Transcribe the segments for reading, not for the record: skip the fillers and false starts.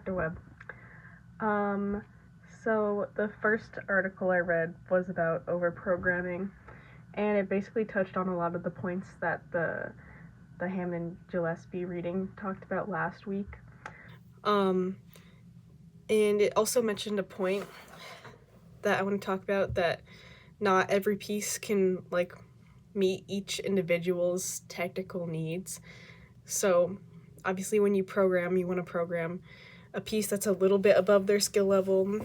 Dr. Webb. So the first article I read was about overprogramming, and it basically touched on a lot of the points that the Hammond Gillespie reading talked about last week. And it also mentioned a point that I want to talk about, that not every piece can meet each individual's technical needs. So obviously when you program, you want to program a piece that's a little bit above their skill level,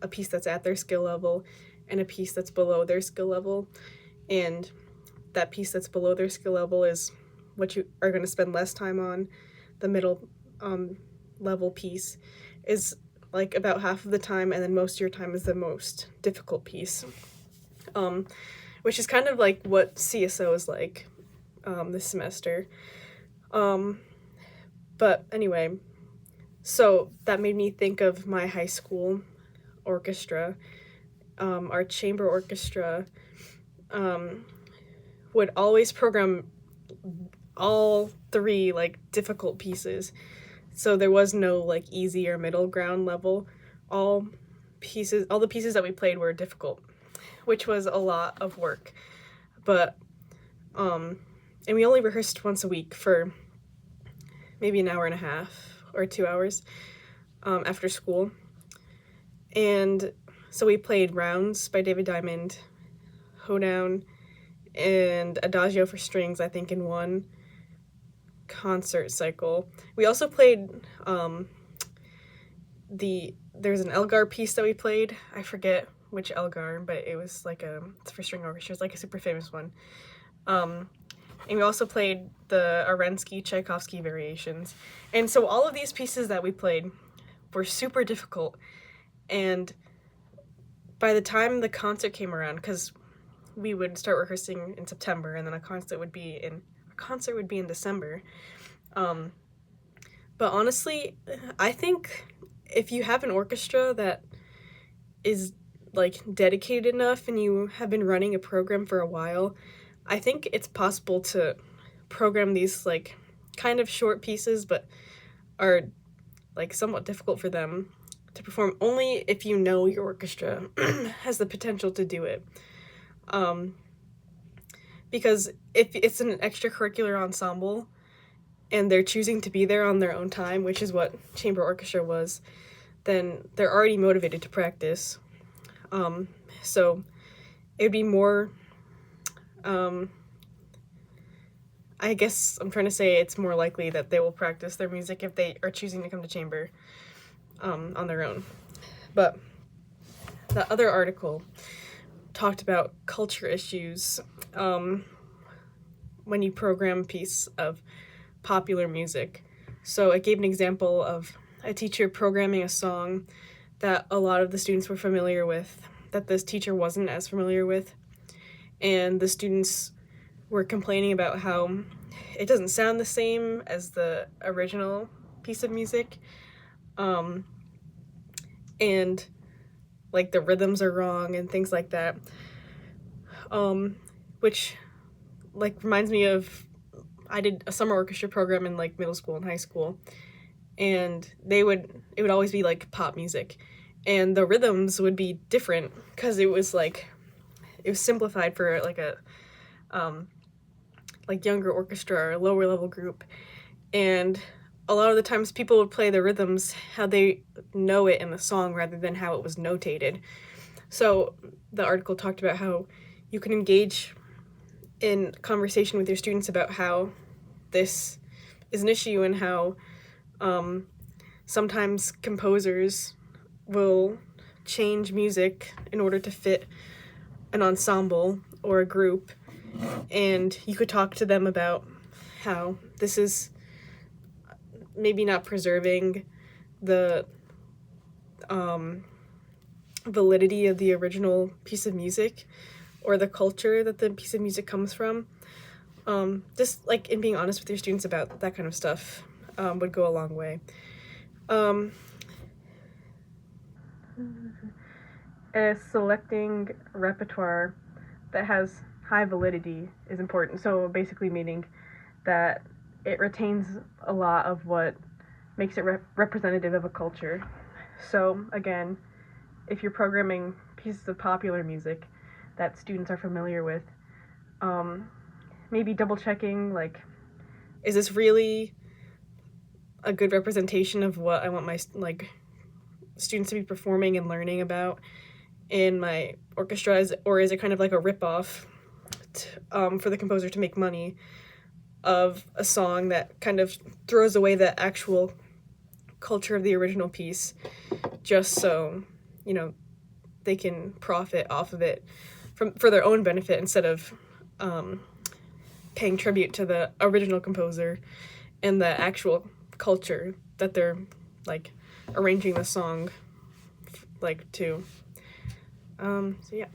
a piece that's at their skill level, and a piece that's below their skill level. And that piece that's below their skill level is what you are going to spend less time on. The middle level piece is about half of the time, and then most of your time is the most difficult piece, which is kind of what CSO is like this semester. But anyway, so that made me think of my high school orchestra. Our chamber orchestra would always program all three difficult pieces. So there was no easy or middle ground level. All the pieces that we played were difficult, which was a lot of work. But and we only rehearsed once a week for maybe an hour and a half or 2 hours after school. And so we played Rounds by David Diamond, Hoedown, and Adagio for strings, I think, in one concert cycle. We also played there's an Elgar piece that we played. I forget which Elgar, but it was it's for string orchestra. It's a super famous one. And we also played the Arensky Tchaikovsky variations. And so all of these pieces that we played were super difficult. And by the time the concert came around, because we would start rehearsing in September, and then a concert would be in December. But honestly, I think if you have an orchestra that is dedicated enough and you have been running a program for a while, I think it's possible to program these kind of short pieces, but are somewhat difficult for them to perform, only if you know your orchestra has the potential to do it. Because if it's an extracurricular ensemble and they're choosing to be there on their own time, which is what chamber orchestra was, then they're already motivated to practice. So it would be more, I guess I'm trying to say it's more likely that they will practice their music if they are choosing to come to chamber on their own. But the other article talked about culture issues when you program a piece of popular music. So it gave an example of a teacher programming a song that a lot of the students were familiar with, that this teacher wasn't as familiar with. And the students were complaining about how it doesn't sound the same as the original piece of music. And the rhythms are wrong and things like that. Which reminds me of, I did a summer orchestra program in middle school and high school, and it would always be pop music, and the rhythms would be different because it was simplified for a younger orchestra or a lower level group, and a lot of the times people would play the rhythms how they know it in the song rather than how it was notated. So the article talked about how you can engage in conversation with your students about how this is an issue, and how sometimes composers will change music in order to fit an ensemble or a group, and you could talk to them about how this is maybe not preserving the validity of the original piece of music or the culture that the piece of music comes from. Just in being honest with your students about that kind of stuff would go a long way. Selecting repertoire that has high validity is important. So basically meaning that it retains a lot of what makes it representative of a culture. So again, if you're programming pieces of popular music that students are familiar with, maybe double checking, like, is this really a good representation of what I want my students to be performing and learning about in my orchestra, or is it kind of like a ripoff for the composer to make money of a song that kind of throws away the actual culture of the original piece just so, they can profit off of it for their own benefit instead of paying tribute to the original composer and the actual culture that they're arranging the song to. So yeah.